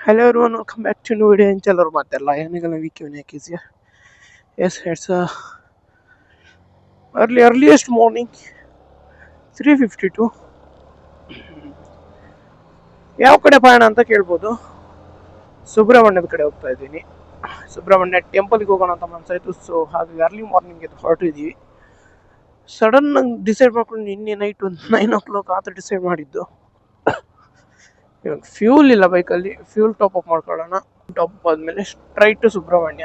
Hello everyone, welcome back to new video in Chalor Matella. Yanigala week is here. Yes, it's earliest morning, 3:52. ಯಾವ ಕಡೆ ಪಯಣ ಅಂತ ಕೇಳ್ಬೋದು. ಸುಬ್ರಹ್ಮಣ್ಯದ ಕಡೆ ಹೋಗ್ತಾ ಇದ್ದೀನಿ. ಸುಬ್ರಹ್ಮಣ್ಯ ಟೆಂಪಲ್ಗೆ ಹೋಗೋಣ ಅಂತ ಮನಸ್ಸಾಯ್ತು. ಸೊ ಹಾಗಾಗಿ ಅರ್ಲಿ ಮಾರ್ನಿಂಗ್ ಎದ್ದು ಹೊರಟಿದ್ದೀವಿ. ಸಡನ್ ಡಿಸೈಡ್ ಮಾಡ್ಕೊಂಡು ನಿನ್ನೆ ನೈಟ್ ಒಂದು 9 o'clock ಆತ ಡಿಸೈಡ್ ಮಾಡಿದ್ದು. ಇವಾಗ ಫ್ಯೂಲ್ ಇಲ್ಲ ಬೈಕಲ್ಲಿ, ಫ್ಯೂಲ್ ಟಾಪ್ ಅಪ್ ಮಾಡ್ಕೊಳ್ಳೋಣ. ಟಾಪ್ ಅಪ್ ಆದಮೇಲೆ ಸ್ಟ್ರೈಟ್ ಟು ಸುಬ್ರಹ್ಮಣ್ಯ.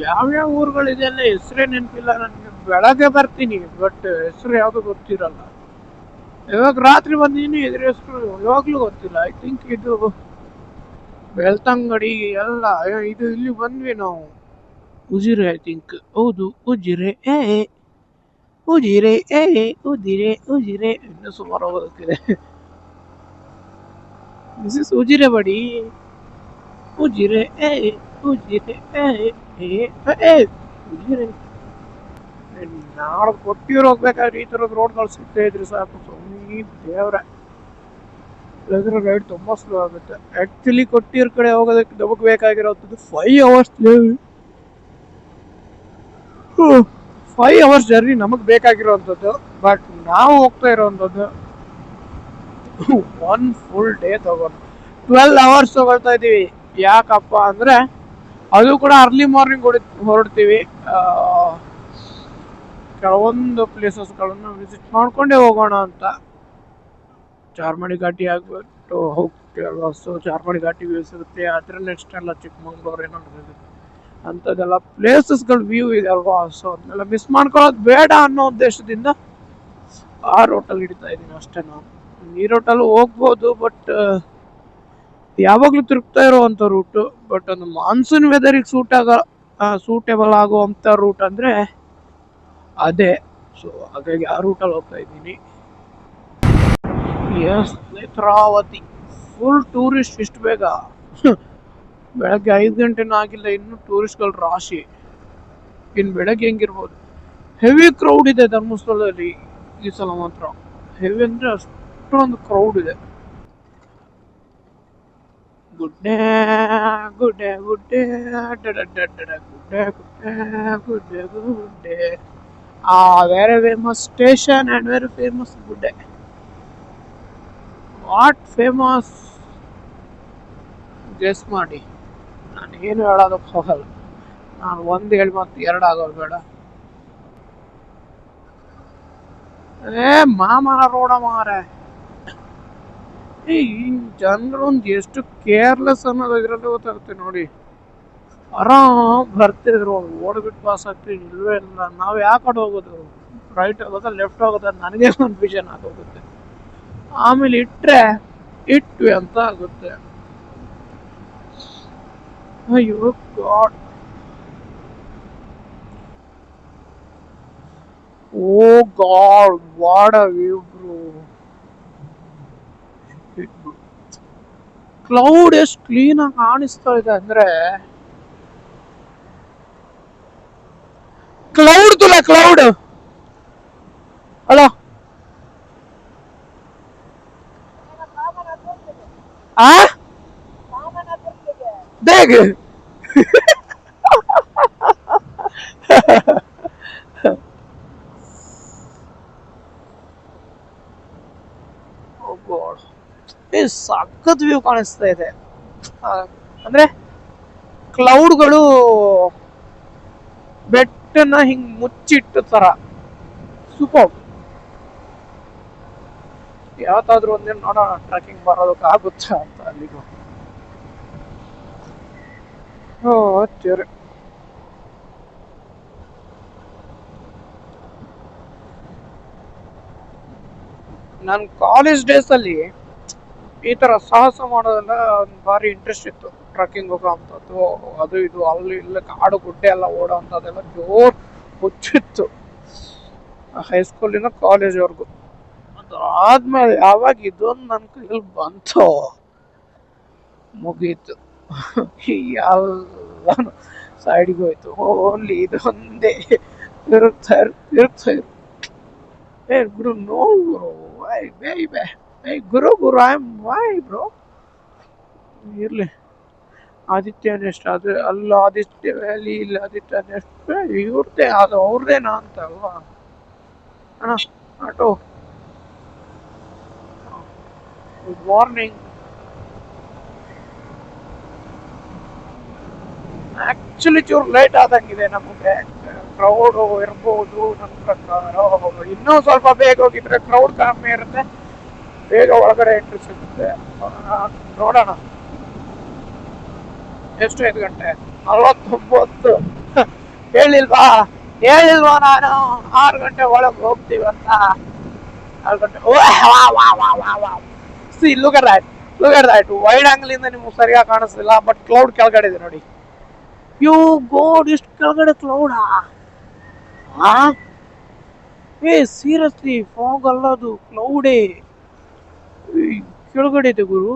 ಯಾವ್ಯಾವ ಊರುಗಳಿದೆ ಅಲ್ಲ ಹೆಸರೇ ನೆನಪಿಲ್ಲ ನನಗೆ. ಬೆಳಗ್ಗೆ ಬರ್ತೀನಿ ಬಟ್ ಹೆಸರು ಯಾವುದು ಗೊತ್ತಿರಲ್ಲ. ಇವಾಗ ರಾತ್ರಿ ಬಂದಿದ್ದೀನಿ, ಇದ್ರ ಹೆಸರು ಯಾವಾಗ್ಲೂ ಗೊತ್ತಿಲ್ಲ. ಐ ಥಿಂಕ್ ಇದು ಬೆಳ್ತಂಗಡಿ ಎಲ್ಲ ಇದು. ಇಲ್ಲಿ ಬಂದ್ವಿ ನಾವು ಉಜಿರೆ, ಐ ಥಿಂಕ್. ಹೌದು, ಉಜಿರೆ ಉಜಿರೆ ಉಜಿರೆ ಉಜಿರೆ. ಇನ್ನು ಸುಮಾರು ಹೋಗೋದಕ್ಕಿದೆ. ದಿಸ್ ಇಸ್ ಉಜಿರೆ ಬಡಿ. ಉಜಿರೆ ಉಜಿರೆ ಉಜಿರೆ. ನಾಳೆ ಕೊಟ್ಟಿರೋ ಹೋಗ್ಬೇಕಾದ್ರೆ ಈ ಥರದ ರೋಡ್ಗಳು ಸಿಗ್ತಾ ಇದ್ರೆ ಸಾಕು. ಸ್ವಾಮಿ ದೇವ್ರ, ಇಲ್ಲದ್ರೆ ರೈಡ್ ತುಂಬ ಸ್ಲೋ ಆಗುತ್ತೆ. ಆ್ಯಕ್ಚುಲಿ ಕೊಟ್ಟಿರೋ ಕಡೆ ಹೋಗೋದಕ್ಕೆ ನಮಗೆ ಬೇಕಾಗಿರೋಂಥದ್ದು 5 hours. 5 hours ಜರ್ನಿ ನಮಗೆ ಬೇಕಾಗಿರೋವಂಥದ್ದು. ಬಟ್ ನಾವು ಹೋಗ್ತಾ ಇರೋವಂಥದ್ದು 1 full day ತಗೊಂಡು 12 hours ತಗೊಳ್ತಾ ಇದ್ದೀವಿ. ಯಾಕಪ್ಪ ಅಂದರೆ ಅದು ಕೂಡ ಅರ್ಲಿ ಮಾರ್ನಿಂಗ್ ಹೊರಡ್ತೀವಿ. ಕೆಲವೊಂದು ಪ್ಲೇಸಸ್ಗಳನ್ನು ವಿಸಿಟ್ ಮಾಡ್ಕೊಂಡೇ ಹೋಗೋಣ ಅಂತ. ಚಾರ್ಮಡಿ ಘಾಟಿ ಆಗ್ಬಿಟ್ಟು ಹೋಗ್ತೀವಲ್ವ, ಸೊ ಚಾರ್ಮಡಿ ಘಾಟಿ ವ್ಯೂಸ್ ಇರುತ್ತೆ. ಅದ್ರ ನೆಕ್ಸ್ಟ್ ಎಲ್ಲ ಚಿಕ್ಕಮಂಗ್ಳೂರು ಏನಾದ್ರು ಇರುತ್ತೆ, ಅಂಥದ್ದೆಲ್ಲ ಪ್ಲೇಸಸ್ಗಳು ವ್ಯೂ ಇದೆ ಅಲ್ವಾ. ಸೊ ಅದನ್ನೆಲ್ಲ ಮಿಸ್ ಮಾಡ್ಕೊಳ್ಳೋದು ಬೇಡ ಅನ್ನೋ ಉದ್ದೇಶದಿಂದ ಆ ರೋಟಲ್ಲಿ ಹಿಡಿತಾ ಇದ್ದೀನಿ ಅಷ್ಟೇ. ನಾನು ಈ ರೋಟಲ್ಲೂ ಹೋಗ್ಬೋದು, ಬಟ್ ಯಾವಾಗಲೂ ತಿರುಗ್ತಾ ಇರೋವಂಥ ರೂಟು. ಬಟ್ ಒಂದು ಮಾನ್ಸೂನ್ ವೆದರಿಗೆ ಸೂಟೇಬಲ್ ಆಗುವಂಥ ರೂಟ್ ಅಂದರೆ ಅದೇ. ಸೊ ಹಾಗಾಗಿ ಆ ರೂಟಲ್ಲಿ ಹೋಗ್ತಾ ಇದ್ದೀನಿ. Yes, Netravati full tourist. ಇಷ್ಟು ಬೇಗ ಬೆಳಗ್ಗೆ 5 ಗಂಟೆನೂ ಆಗಿಲ್ಲ, ಇನ್ನೂ ಟೂರಿಸ್ಟ್ಗಳು ರಾಶಿ. ಇನ್ನು ಬೆಳಗ್ಗೆ ಹೆಂಗಿರ್ಬೋದು. ಹೆವಿ ಕ್ರೌಡ್ ಇದೆ ಧರ್ಮಸ್ಥಳದಲ್ಲಿ ಈ ಸಲ ಮಾತ್ರ. ಹೆವಿ ಅಂದರೆ ಅಷ್ಟೊಂದು ಕ್ರೌಡ್ ಇದೆ. ಗುಡ್ಡೆ ಗುಡ್ಡೆ ಗುಡ್ಡೆ ಗುಡ್ಡೆ ಗುಡ್ಡೆ ಗುಡ್ಡೆ ಗುಡ್ಡೆ. Very famous station and very famous ಗುಡ್ಡೆ. ವಾಟ್ ಫೇಮಸ್ ಗೆಸ್ ಮಾಡಿ. ನಾನು ಏನು ಹೇಳೋದಕ್ಕೆ ಹೋಗಲ್ಲ. ನಾನು ಒಂದು ಹೇಳಿ ಮತ್ತೆ 2 ಆಗೋದು ಬೇಡ. ಮಾಮನ ರೋಡ ಮಾರೆ. ಈ ಜನರು ಒಂದು ಎಷ್ಟು ಕೇರ್ಲೆಸ್ ಅನ್ನೋದು ಇದರಲ್ಲಿ ಗೊತ್ತಾಗುತ್ತೆ ನೋಡಿ. ಆರಾಮ್ ಬರ್ತಿದ್ರು, ಓಡ್ಬಿಟ್ಟು ಪಾಸ್ ಆಗ್ತೀವಿ. ಇಲ್ವೇ ಇಲ್ಲ. ನಾವು ಯಾವ ಕಡೆ ಹೋಗೋದು, ರೈಟ್ ಹೋಗೋದ ಲೆಫ್ಟ್ ಹೋಗೋದ, ನನಗೆ ಕನ್ಫ್ಯೂಷನ್ ಆಗೋಗುತ್ತೆ. ಆಮೇಲೆ ಇಟ್ವಿ ಅಂತ ಆಗುತ್ತೆ. ಅಯ್ಯೋ god, oh god, what a view bro. Cloud ಎಷ್ಟು ಕ್ಲೀನ್ ಆಗಿ ಕಾಣಿಸ್ತಾ ಇದೆ ಅಂದ್ರೆ, ಕ್ಲೌಡ್ ಹಲೋ ಬೇಗ ಸಖತ್ ವ್ಯೂ ಕಾಣಿಸ್ತಾ ಇದೆ. ಅಂದ್ರೆ ಕ್ಲೌಡ್ಗಳು ಬೆಟ್ಟನ ಹಿಂಗ್ ಮುಚ್ಚಿಟ್ಟು ತರ ಸೂಪರ್. ಯಾವತ್ತಾದ್ರೂ ಒಂದಿನ ನೋಡೋಣ ಟ್ರೆಕ್ಕಿಂಗ್ ಬರೋದಕ್ಕೆ ಆಗುತ್ತಾ ಅಂತ ಅಲ್ಲಿಗೂ. ಚೇರಿ ನನ್ನ ಕಾಲೇಜ್ ಡೇಸ್ ಅಲ್ಲಿ ಈ ತರ ಸಾಹಸ ಮಾಡೋದೆಲ್ಲ ಒಂದು ಭಾರಿ ಇಂಟ್ರೆಸ್ಟ್ ಇತ್ತು. ಟ್ರೆಕ್ಕಿಂಗ್ ಹೋಗೋ ಅಂಥದ್ದು, ಅದು ಇದು, ಅಲ್ಲಿ ಇಲ್ಲ ಕಾಡು ಗುಡ್ಡೆ ಎಲ್ಲ ಓಡೋ ಅಂಥದ್ದೆಲ್ಲ ಜೋರ್ ಹುಚ್ಚಿತ್ತು ಹೈಸ್ಕೂಲಿನ ಕಾಲೇಜ್ವರೆಗೂ. ಅದು ಆದ್ಮೇಲೆ ಯಾವಾಗ ಇದೊಂದು ನನ್ನ ಕೈಯಲ್ಲಿ ಬಂತೋ ಮುಗೀತು. ಎಲ್ಲ ಸೈಡ್ಗೆ ಹೋಯ್ತು. ಓನ್ಲಿ ಇದೊಂದೇ ತಿರುಗ್ತಾ ಇರು. ಗುರು ನೋಡು, ಗುರು ಐ ಆಮ್ ವೈ ಬ್ರೋ. ಇರ್ಲಿ, ಆದಿತ್ಯ ನೆಸ್ಟ್ ಅದು ಅಲ್ಲ, ಆದಿತ್ಯ ವ್ಯಾಲಿ ಇಲ್ಲ, ಆದಿತ್ಯ ನೆಸ್ಟ್ ಇವ್ರದ್ದೇ, ಅದು ಅವ್ರದ್ದೇನಾ ಅಂತ ಅಲ್ವಾ ಅಣ್ಣ. Auto, good morning. ಆಕ್ಚುಲಿ ಚೂರು ಲೇಟ್ ಆದಂಗಿದೆ ನಮಗೆ. ಕ್ರೌಡ್ ಇರ್ಬೋದು ನನ್ನ ಪ್ರಕಾರ. ಇನ್ನೂ ಸ್ವಲ್ಪ ಬೇಗ ಹೋಗಿದ್ರೆ ಕ್ರೌಡ್ ಕಮ್ಮಿ ಇರುತ್ತೆ, ಬೇಗ ಒಳಗಡೆ ಎಂಟ್ರಿ ಸಿಗುತ್ತೆ. ನೋಡೋಣ. ಎಷ್ಟು 5 ಗಂಟೆ 49. ಹೇಳಿಲ್ವಾ ನಾನು 6 ಗಂಟೆ ಒಳಗೆ ಹೋಗ್ತೀವಂತ. 6 ಗಂಟೆ. Look at that wide angle ಇಂದ ನಿಮ್ಗೆ ಸರಿಯಾಗಿ ಕಾಣಿಸ್ತಿಲ್ಲ, ಬಟ್ ಕ್ಲೌಡ್ ಕೆಳಗಡೆ ಇದೆ ನೋಡಿ. ಯು ಗೋಡ್, ಇಷ್ಟು ಕೆಳಗಡೆ ಕ್ಲೌಡಾ? ಸೀರಿಯಸ್ಲಿ ಫಾಗ್ ಅಲ್ಲದು, ಕ್ಲೌಡೇ ಕೆಳಗಡೆ ಇದೆ ಗುರು.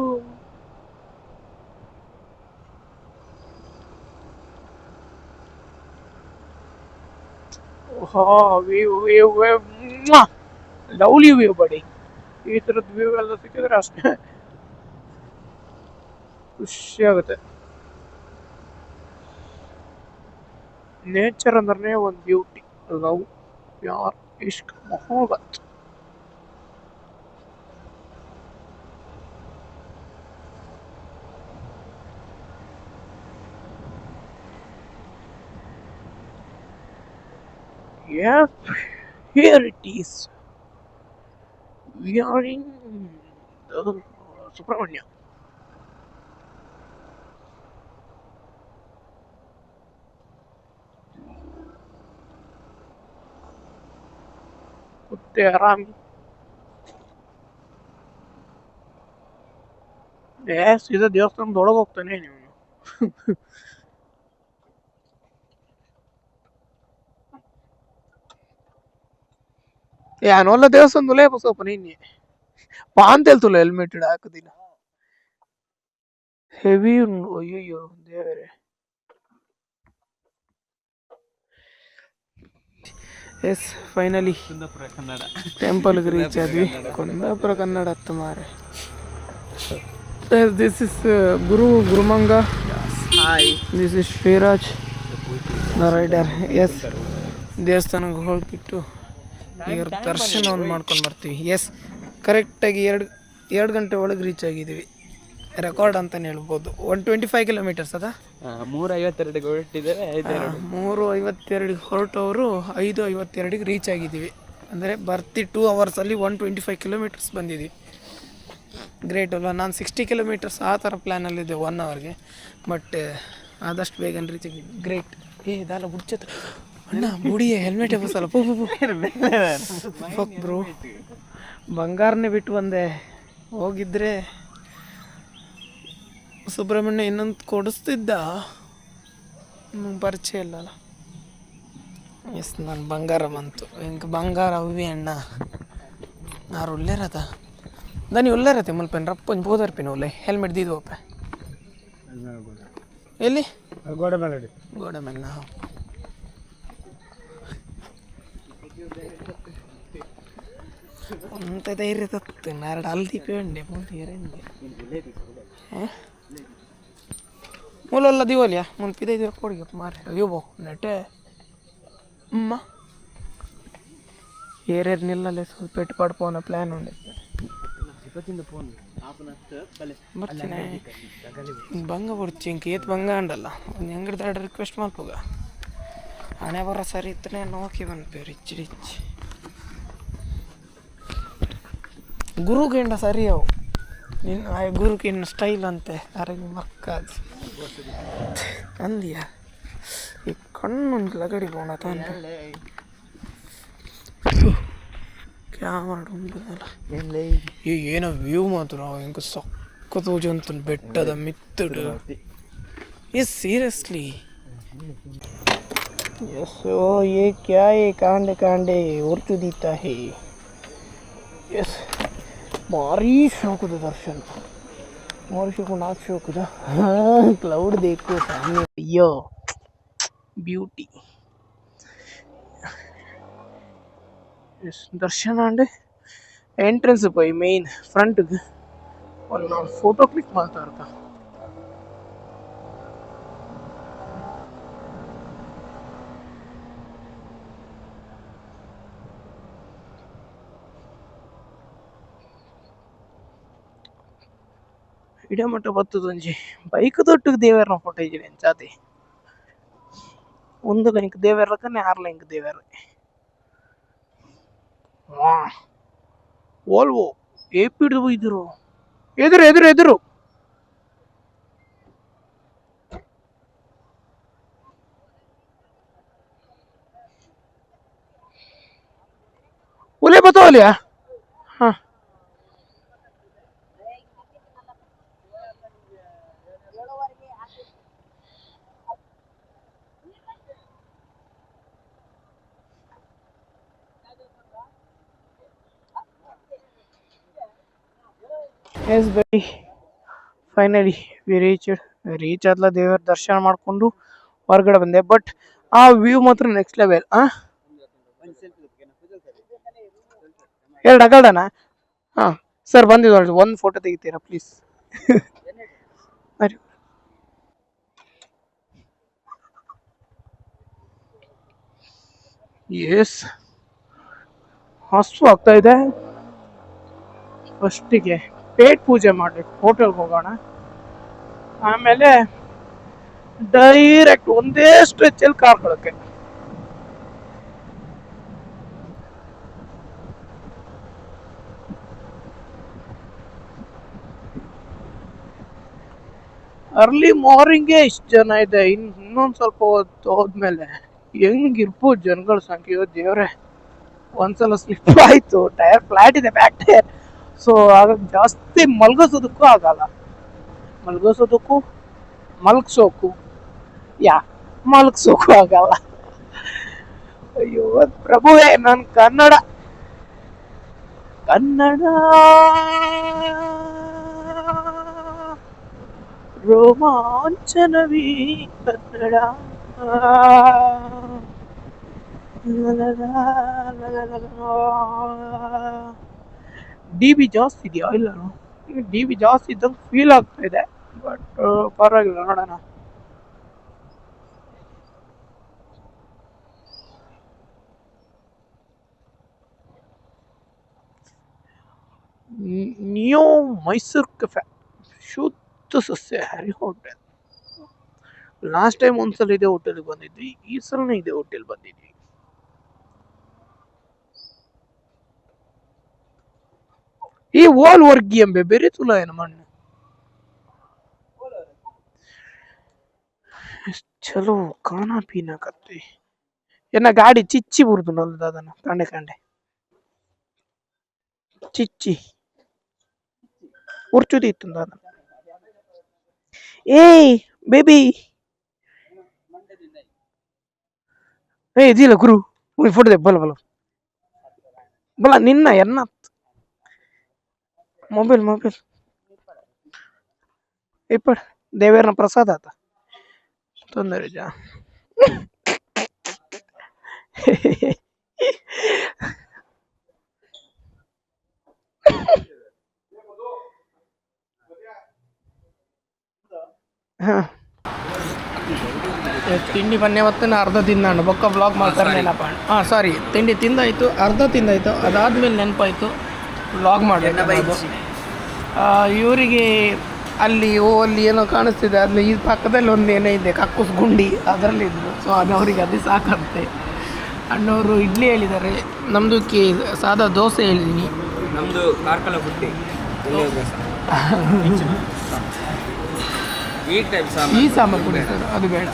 ಲವ್ಲಿ ವ್ಯೂ ಬಡಿ. ಈ ತರದ್ ವ್ಯೂ ಎಲ್ಲ ಸಿಕ್ಕಿದ್ರೆ ಅಷ್ಟೇ ಖುಷಿ ಆಗುತ್ತೆ. ನೇಚರ್ ಅಂದ್ರೆ ಒಂದು ಬ್ಯೂಟಿ. ಲವ್, ಪ್ಯಾರ್, ಇಷ್ಕ್, ಮೊಹಬ್ಬತ್. Yes, here it is. We are in Subramania. ಕುತ್ತೆ ಆರಾಮಿ. ಸೀದಾ ದೇವಸ್ಥಾನದೊಳಗೆ ಹೋಗ್ತಾನೆ ನೀವು. ಯಾನೊಲ್ಲ ದೇವಸ್ಥಾನದಲ್ಲೇ ಬಸಪ್ಪ ನಿನ್ನೆ ಪಾಂತೆಲ್ತುಲ್ಲ ಹೆಲ್ಮೆಟ್ ಹಾಕುದಿಲ್ಲ. ಹೆವಿ ಉಂಡು. ಅಯ್ಯಯ್ಯೋ ದೇವರೇ. ಎಸ್, ಫೈನಲಿ ಟೆಂಪಲ್ಗೆ ರೀಚ್ ಆದ್ವಿ. ಕುಂದಾಪುರ ಕನ್ನಡ ಹತ್ತು ಮಾರೆ. This is Gurumanga. This is Shriraj the rider. Yes, ದೇವಸ್ಥಾನಕ್ಕೆ ಹೋಗ್ಬಿಟ್ಟು ಇವ್ರ ದರ್ಶನವನ್ನು ಮಾಡ್ಕೊಂಡು ಬರ್ತೀವಿ. ಎಸ್, ಕರೆಕ್ಟಾಗಿ 2 ಗಂಟೆ ಒಳಗೆ ರೀಚ್ ಆಗಿದ್ದೀವಿ. ರೆಕಾರ್ಡ್ ಅಂತಲೇ ಹೇಳ್ಬೋದು. 125 ಕಿಲೋಮೀಟರ್ಸ್ ಅದ. 3:52 ಹೊರಟಿದ್ದಾರೆ. 3:52 ಹೊರಟವರು 5:52 ರೀಚ್ ಆಗಿದ್ದೀವಿ. ಅಂದರೆ ಬರ್ತಿ 2 ಅವರ್ಸಲ್ಲಿ 125 ಕಿಲೋಮೀಟರ್ಸ್ ಬಂದಿದ್ದೀವಿ. ಗ್ರೇಟ್ ಅಲ್ವಾ? ನಾನು 60 ಕಿಲೋಮೀಟರ್ಸ್ ಆ ಥರ ಪ್ಲ್ಯಾನಲ್ಲಿದ್ದೆ 1 ಅವರ್ಗೆ, ಬಟ್ ಆದಷ್ಟು ಬೇಗ ರೀಚ್ ಆಗಿದೆ. ಗ್ರೇಟ್. ಇದೆಲ್ಲ ಹುಡ್ಚತ್ ಅಣ್ಣ, ಮುಡಿಯ ಹೆಲ್ಮೆಟೇ ಬಸಲ್ಲ. ಫಕ್ ಬ್ರೋ, ಬಂಗಾರನೇ ಬಿಟ್ಟು ಬಂದೆ. ಹೋಗಿದ್ರೆ ಸುಬ್ರಹ್ಮಣ್ಯ ಇನ್ನೊಂದು ಕೊಡಿಸ್ತಿದ್ದ, ಪರಿಚಯ ಇಲ್ಲಲ್ಲ. ಎಸ್, ನಾನು ಬಂಗಾರ ಬಂತು. ಇಂಕ ಬಂಗಾರ ಅವಿ ಅಣ್ಣ ನಾರು ಉಲ್ಲೇರತ దాన్ని ఉల్లారైతే మళ్ళీ రప్పని పోదారిపోయిన వాళ్ళే హెల్మెట్ దీది ఓపే వెళ్ళి గోడ ಮೇಲೆ అంత ధైర్య తత్తు నారడు ಅಲ್ಲಿ తీపియండి ಮೂಲೆಲ್ಲ ದಿವಲಿಯಾ ಮುಂದೆ ಪಿದೈದು ಕೊಡಿಗೆ ಮಾರಿ ಅಯ್ಯೋ ಬೋ ನೆಟ್ಟೆ ಅಮ್ಮ ಏರೇರು ನಿಲ್ಲಲ್ಲೇ ಸ್ವಲ್ಪ ಪೆಟ್ಟು ಪಡ್ಪೋನ ಪ್ಲ್ಯಾನ್ ಉಂಡೆ ಬಂಗ ಬಿಡ್ತಿ ಇಂಕ ಏತ್ ಬಂಗ ಅಂಡಲ್ಲ ಒಂದು ಹೆಂಗಡ್ದಾಡ ರಿಕ್ವೆಸ್ಟ್ ಮಾಡ್ಬೋಗ ಹಣೆ ಬರೋ ಸರಿ ಇತ್ತನೇ ನೋಕಿ ಬಂದ್ಪೇ ರಿಚ್ ರಿಚ್ ಗುರುಗೇಂಡ ಸರಿ ಅವು ನಿನ್ನ ಆ ಗುರುಗಿನ್ನ ಸ್ಟೈಲ್ ಅಂತೆ ಅರೆ ಮಕ್ಕದು ಅಂದಿಯಾ ಈ ಕಣ್ಣೊಂದು ಲಗಡಿ ಬೋಣ ತಾನೆ ಕ್ಯಾಮರಾ ಉಂಟಲ್ಲ ಏನೋ ವ್ಯೂ ಮಾತ್ರ ಹೆಂಗೆ ಸಕ್ಕತ್ತು ಜಂತು ಬೆಟ್ಟದ ಮಿತ್ತಡು ಎಸ್ ಸೀರಿಯಸ್ಲಿ ಎಸ್ ಓ ये क्या है कांडे कांडे और चुदीता है ಎಸ್ ಭಾರಿ ಶೋಕದ ದರ್ಶನ ಭಾರಿ ಶೋಕ ನಾಲ್ಕು ಶೋಕದ ಕ್ಲೌಡ್ ಬೇಕು ಸಾಮಿ ಅಯ್ಯೋ ಬ್ಯೂಟಿ ಎಸ್ ದರ್ಶನ ಅಂಡೆ ಎಂಟ್ರೆನ್ಸ್ ಪೋಯಿ ಮೇನ್ ಫ್ರಂಟ್ಗೆ ಒಂದು ಫೋಟೋ ಕ್ಲಿಕ್ ಮಾಡ್ತಾ ಇರ್ತ ಇಡಮಟ್ಟ ಬತ್ತದೊಂಜಿ ಬೈಕ್ ದೊಟ್ಟಿಗೆ ದೇವರನ ಫೋಟೋ ಇದ್ದೀನಿ ಜಾತಿ ಒಂದು ಇಂಕ್ ದೇವರಕನೆ ಆರ್ಲ ಇಂಕ್ ದೇವರ ಓಲ್ವೋ ಏಪಿಡ್ದು ಹೋಯ್ದಿರು ಎದುರು ಎದುರು ಎದುರು ಒಲೆ ಬತ್ತಾವಲಿಯಾ ಹಾ ಎಸ್ ಬೈ ಫೈನಲಿ ರೀಚ್ ಆದ್ಲ ದೇವರ ದರ್ಶನ ಮಾಡ್ಕೊಂಡು ಹೊರಗಡೆ ಬಂದೆ ಬಟ್ ಆ ವ್ಯೂ ಮಾತ್ರ ನೆಕ್ಸ್ಟ್ ಲೆವೆಲ್ ಎರಡು ಅಗಲ್ಡನಾ ಹಾ ಸರ್ ಬಂದಿದ್ದು ಒಂದು ಫೋಟೋ ತೆಗಿತೀರಾ ಪ್ಲೀಸ್ ಎಸ್ ಹಸು ಆಗ್ತಾ ಇದೆ ಫಸ್ಟಿಗೆ ಪೇಟ್ ಪೂಜೆ ಮಾಡ್ಬೇಕು ಹೋಟೆಲ್ಗೆ ಹೋಗೋಣ ಆಮೇಲೆ ಡೈರೆಕ್ಟ್ ಒಂದೇ ಸ್ಟ್ರೆಚಲ್ಲಿ ಕಾರ್ಕೊಳಕ್ಕೆ ಅರ್ಲಿ ಮಾರ್ನಿಂಗೇ ಇಷ್ಟು ಜನ ಇದೆ ಇನ್ನೊಂದು ಸ್ವಲ್ಪ ಹೊತ್ತು ಹೋದ್ಮೇಲೆ ಹೆಂಗಿರ್ಬೋದು ಜನಗಳ ಸಂಖ್ಯೆ ದೇವ್ರೆ ಒಂದ್ಸಲ ಸ್ಲಿಪ್ ಆಯ್ತು ಟೈರ್ ಫ್ಲಾಟ್ ಇದೆ ಬ್ಯಾಕ್ ಟೈರ್ ಸೊ ಹಾಗಾಗಿ ಜಾಸ್ತಿ ಮಲ್ಗಿಸೋದಕ್ಕೂ ಆಗಲ್ಲ ಮಲ್ಗಿಸೋಕು ಮಲ್ಗಿಸೋಕು ಆಗಲ್ಲ ಅಯ್ಯೋ ಪ್ರಭುವೇ ನನ್ ಕನ್ನಡ ರೋಮಾಂಚನವೀ ಕನ್ನಡ ಡಿ ಬಿ ಜಾಸ್ತಿ ಇದೆಯಾ ಇಲ್ಲ ಡಿ ಬಿ ಜಾಸ್ತಿ ಇದ್ದಂಗೆ ಫೀಲ್ ಆಗ್ತಾ ಇದೆ ಬಟ್ ಪರವಾಗಿಲ್ಲ ನೋಡೋಣ ನ್ಯೂ ಮೈಸೂರು ಕೆಫೆ ಶುದ್ಧ ಸಸ್ಯಾಹಾರಿ ಹೋಟೆಲ್ ಲಾಸ್ಟ್ ಟೈಮ್ ಒಂದ್ಸಲ ಇದೇ ಹೋಟೆಲ್ಗೆ ಬಂದಿದ್ವಿ ಈ ಸಲನೇ ಇದೇ ಹೋಟೆಲ್ ಬಂದಿದ್ವಿ ಈ ಓಲ್ ವರ್ಗಿ ಎಂಬೆ ಬೇರೆ ತುಲ ಏನು ಮಣ್ಣು ಚಲೋ ಖಾನಾ ಪೀನಾ ಕತ್ತಿ ಏನ ಗಾಡಿ ಚಿಚ್ಚಿ ಬುರ್ದು ನಲ್ದ ಅದನ್ನ ಕಂಡೆ ಚಿಚ್ಚಿ ಉರ್ಚುದಿ ಇತ್ತು ಅದನ್ನ ಏಯ್ ಬೇಬಿ ಏ ಇದಿಲ್ಲ ಗುರು ಫೋಟೋ ದೆ ಬಲ ಬಲ ಬಲ ನಿನ್ನ ಎನ್ನ ಮೊಬೈಲ್ ಇಪ್ಪಡ್ ದೇವೇರ್ನ ಪ್ರಸಾದ ಆತ ತೊಂದರೆ ಜಾ ತಿಂಡಿ ಬನ್ನಿ ಅವತ್ತು ಅರ್ಧ ತಿಂದಾನು ಬೊಕ್ಕ ಬ್ಲಾಗ್ ಮಾಡ್ತಾರೆ ನೆನಪ ಸಾರಿ ತಿಂಡಿ ತಿಂದಾಯ್ತು ಅರ್ಧ ತಿಂದಾಯ್ತು ಅದಾದ್ಮೇಲೆ ನೆನಪಾಯ್ತು ಬ್ಲಾಗ್ ಮಾಡಬೇಕು ಇವರಿಗೆ ಅಲ್ಲಿ ಏನೋ ಕಾಣಿಸ್ತಿದೆ ಅಲ್ಲಿ ಈ ಪಕ್ಕದಲ್ಲಿ ಒಂದು ಏನೋ ಇದೆ ಕಕ್ಕುಸ್ ಗುಂಡಿ ಅದರಲ್ಲಿ ಇದ್ರು ಸೊ ಅದು ಅವರಿಗೆ ಅದು ಸಾಕಂತೆ ಅಣ್ಣವರು ಇಡ್ಲಿ ಹೇಳಿದ್ದಾರೆ ನಮ್ಮದು ಸಾದಾ ದೋಸೆ ಹೇಳಿದ್ದೀನಿ ನಮ್ಮದು ಕಾರ್ಕಳ ಬುಟ್ಟಿ ಈ ಸಾಂಬಾರು ಕೊಡಿ ಸರ್ ಅದು ಬೇಡ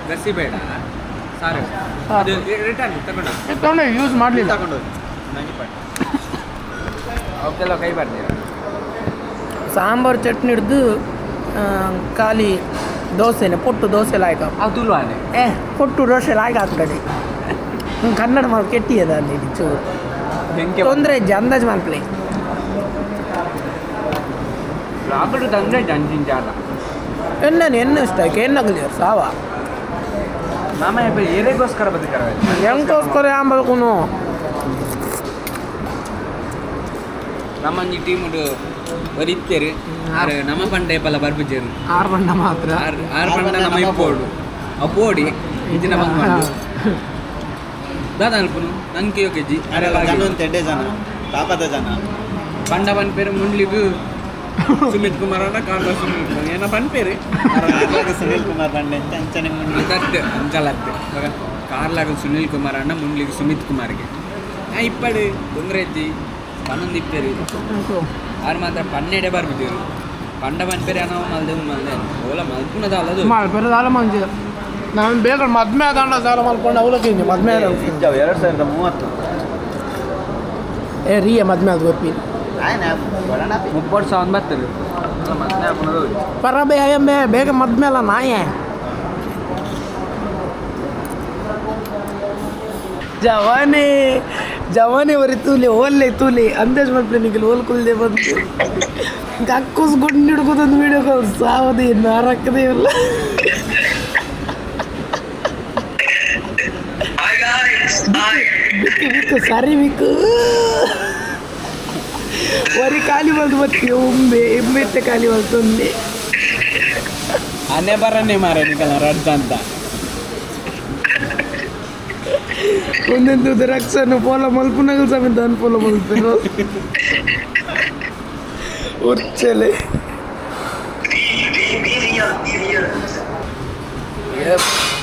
ಗಸಿ ಬೇಡ ಸಾರು ರಿಟರ್ನ್ ತಗೊಂಡು ಯೂಸ್ ಮಾಡಲಿಲ್ಲ ಅವಕ್ಕೆಲ್ಲ ಕೈ ಬರ್ತೀರ ಸಾಂಬಾರು ಚಟ್ನಿ ಹಿಡ್ದು ಖಾಲಿ ದೋಸೆನೆ ಪೊಟ್ಟು ದೋಸೆ ಲಾಯ್ಕ ಅದು ಪೊಟ್ಟು ದೋಸೆ ಲಾಯ್ಕ ಆಗ್ತದೆ ಕನ್ನಡ ಮಾಡಿ ಕೆಟ್ಟಿಯದ ಅಲ್ಲಿ ಚೂರು ತೊಂದರೆ ಅಂದಾಜು ಮಾಡ್ಕೊಳ್ಳಿ ರಾಬರ್ಟ್ ತಂದ್ರೆ ಜಂಜಿಂಜಾಲ ಎನ್ನ ಇಷ್ಟ ಎನ್ನಾಗಲಿ ಸಾವ ಮಾಮ ಏರಿಗೋಸ್ಕರ ಬದುಕರ ಹೆಂಗೋಸ್ಕರ ಆಂಬಲ್ಕು ನಮ್ಮೊಂಜಿ ಟೀಮ್ ಬರಿತ್ತೇರು ಆರು ನಮ್ಮ ಪಂಡ ಪಲ್ಲ ಬರ್ಬಿಜೇರು 6 ಬಣ್ಣ ಮಾತ್ರ. ಆರು ಪಂಡ ನಮ್ಮ ಇಪ್ಪೋಡು ಅಪ್ಪೋಡಿ ಇಂಚಿನ ಬಂದು ದಾದ ಅನ್ಪುನು ನಂಗೆ ಕೆಜಿ ತೆಡ್ಡೆ ಜನ ಪಾಪದ ಜನ ಪಂಡ ಪನ್ಪೇರು ಮುಂಡ್ಲಿಗೂ ಸುಮಿತ್ ಕುಮಾರ್ ಅಣ್ಣ ಕಾಂಗ್ರೆಸ್ ಸುಮಿತ್ ಕುಮಾರ್ ಏನ ಪನ್ಪೇರು ಸುನೀಲ್ ಕುಮಾರ್ ಬಂಡೆ ಅಂಚನೆ ಅದತ್ತೆ ಅಂಚಲತ್ತೆ ಕಾರ್ಲಾಗ ಸುನೀಲ್ ಕುಮಾರ್ ಅಣ್ಣ ಮುಂಡ್ಲಿಗೆ ಸುಮಿತ್ ಕುಮಾರ್ಗೆ ಇಪ್ಪಡು ತೊಂದ್ರೆಜ್ಜಿ ಪನ್ನೊಂದು ಇಪ್ಪೇರು ಆರು ಮಾತ್ರ ಪನ್ನೆಡೆ ಬರ್ಬಿದ್ದೀರು ಪಂಡ ಪನ್ಪೇರು ಏನೋ ಮಲ್ದೆ ಓಲ ಮಲ್ಪುನದ ಅಲ್ಲದು ಮಲ್ಪೆರದಾಲ ಮಂಜು ನಾನು ಬೇಗ ಮದ್ಮೆ ಆದಂಡ ಸಾಲ ಮಲ್ಕೊಂಡು ಅವಲಕ್ಕಿ ಮದ್ಮೆ 2030 ಏ ರೀ ಮದ್ಮೆ ಅದು ಗೊತ್ತಿ ಮುಪ್ಪತ್ತು ಸಾವಿರ ಬರ್ತಾರೆ ಮದ್ಮೆ ಹಾಕೋದು ಪರ ಬೇಗ ಮದ್ಮೆ ಅಲ್ಲ ನಾಯೇ ಜವಾನಿ ವರಿ ತೂಲಿ ಓಲ್ಲೆ ತೂಲಿ ಅಂದಾಜ್ ಮಲ್ಪೆ ನಿಖಿಲ್ ಓಲ್ ಕುಲ್ದೆ ಬಂದು ಕಕ್ಕೂಸ್ ಗುಂಡು ಹಿಡ್ಕೋದೊಂದು ವೀಡಿಯೋ ಕಾಲ್ ಸಾವದಿ ನಾರಕ್ಕದೇ ಇಲ್ಲ ಬಿಕ್ಕು ಸರಿ ಬಿಕ್ಕು ವರಿ ಖಾಲಿ ಬಂದು ಮತ್ತೆ ಎಮ್ಮೆತ್ತೆ ಖಾಲಿ ಬಂತೊಂದೆ ಆನೆ ಬರನ್ನೇ ಮಾರ ನಿಕಲ ರಡ್ಡ ಅಂತ ಒಂದೊಂದು ರಕ್ಷನು ಪೋಲ ಮಲ್ಪುನಗಲ್ ಸಮೇತ ಅನ್ಪೋಲ ಮಲ್ಪೇರು ಉಚ್ಚಲೆ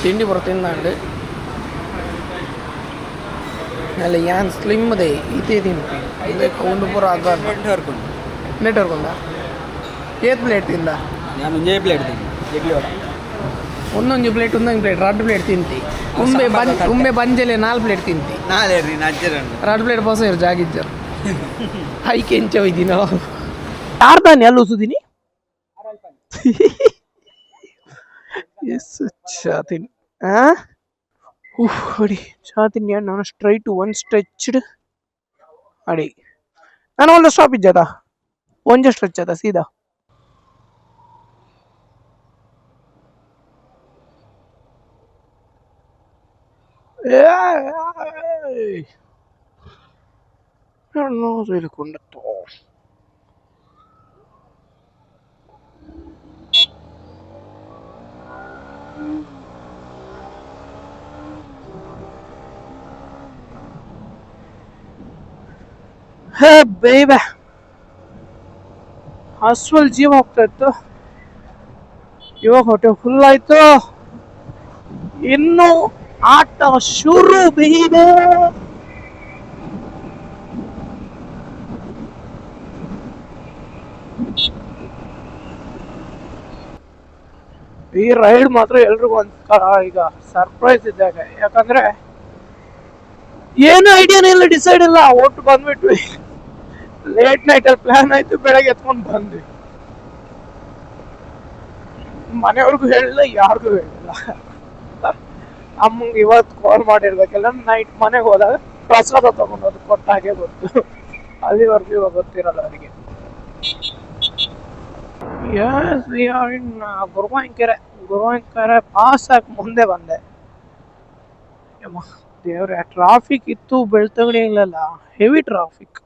ತಿಂಡಿ ಬರುತ್ತಿಂದಾಂಡು ಅಲ್ಲ ಯಾನ್ ಸ್ಲಿಮ್ ದೇ ಇದೇ ತಿಂಪಿ ಒಂದು ಪೂರ ಆಗ ನೆಟ್ವರ್ಕ್ ಉಂಟಾ ಏತ್ ಪ್ಲೇಟ್ ತಿಂದ ನಾನು ಒಂದೇ ಪ್ಲೇಟ್ ತಿಂದು ಇಡ್ಲಿ ವಡ ಒಂದೊಂದು ಪ್ಲೇಟ್ ಒಂದೊಂದು ಪ್ಲೇಟ್ 2 ಪ್ಲೇಟ್ ತಿಂತಿ ಉಂಬೆ ಬಂಜಲೆ 4 ಪ್ಲೇಟ್ ತಿಂತಿ ನಾಳೆ ರೀ ನಜ್ಜರಣ್ಣ 2 ಪ್ಲೇಟ್ ಬಸ ಇರು ಜಾಗಿಜ್ಜರು ಹೈ ಕೆಂಚ ಒಯ್ದಿನ ಯಾರು ತಾನೆ ಅಲ್ಲಿ ಉಸುದಿನಿ ಎಸ್ ಚಾತಿನ್ ಅಡಿ ಚಾತಿನ್ ನಾನು ಸ್ಟ್ರೈಟ್ ಒನ್ ಸ್ಟ್ರೆಚ್ಡ್ ಅಡಿ ನಾನು ಒಳ್ಳೆ ಸ್ಟಾಪ್ ಇಜ್ಜದ ಒಂಜೆ ಸ್ಟ್ರೆಚ್ ಅದ ಸೀದಾ no soy el conductor. Hey baby, ಹಸ್ವಲ್ ಜೀವ ಹೋಗ್ತಾ ಇತ್ತು, ಇವಾಗ ಹೊಟ್ಟೆ ಫುಲ್ ಆಯ್ತು, ಇನ್ನು ಆಟ ಶುರು ಬೇಬೆ. ಈ ರೈಡ್ ಮಾತ್ರ ಎಲ್ರಿಗೂ ಒಂಥರ ಈಗ ಸರ್ಪ್ರೈಸ್ ಇದ್ದಾಗ, ಯಾಕಂದ್ರೆ ಏನು ಐಡಿಯಾನೇ ಇಲ್ಲ, ಡಿಸೈಡ್ ಇಲ್ಲ, ಒಟ್ಟು ಬಂದ್ಬಿಟ್ವಿ. ಲೇಟ್ ನೈಟ್ ಅಲ್ಲಿ ಪ್ಲಾನ್ ಆಯ್ತು, ಬೆಳಗ್ಗೆ ಎತ್ಕೊಂಡು ಬಂದ್ವಿ. ಮನೆಯವ್ರಿಗೂ ಹೇಳಿಲ್ಲ, ಯಾರಿಗೂ ಹೇಳಿಲ್ಲ. ಅಮ್ಮಂಗೆ ಇವತ್ತು ಕಾಲ್ ಮಾಡಿರ್ಬೇಕೆಲ್ಲ, ನೈಟ್ ಮನೆಗೆ ಹೋದಾಗ ಪ್ರಸಾದ ತಗೊಂಡೋದು ಕೊಟ್ಟಾಗೆ ಗೊತ್ತು, ಅಲ್ಲಿವರೆಗೂ ಇವಾಗ ಗೊತ್ತಿರಲ್ಲ ಅವರಿಗೆ. ಗುರುವಾಂಕೆರೆ ಪಾಸ್ ಆಗಿ ಮುಂದೆ ಬಂದೆ. ದೇವ್ರೆ, ಟ್ರಾಫಿಕ್ ಇತ್ತು ಬೆಳ್ತಂಗಡಿಯಲ್ಲ, ಹೆವಿ ಟ್ರಾಫಿಕ್.